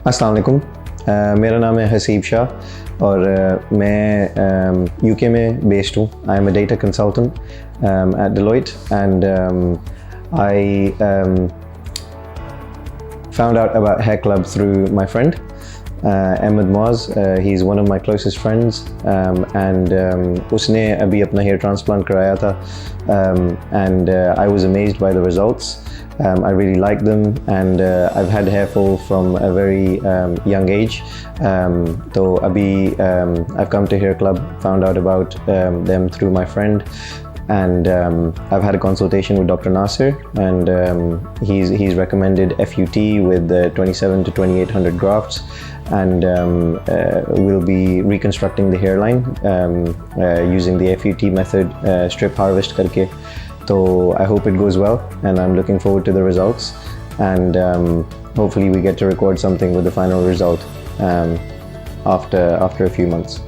अस्सलाम वालेकुम। मेरा नाम है हसीब शाह और मैं यूके में बेस्ड हूँ। I am a data consultant eight Deloitte and I found out about Hair Club through my friend Ahmed Moaz. He's one of my closest friends and उसने अभी अपना hair transplant कराया था and I was amazed by the results. I really like them and I've had hair fall from a very young age. So abhi I've come to Hair Club, found out about them through my friend, and I've had a consultation with Dr. Nasir, and he's recommended FUT with 27 to 2800 grafts, and we'll be reconstructing the hairline using the FUT method, strip harvest karke. So I hope it goes well, and I'm looking forward to the results, and hopefully we get to record something with the final result after a few months.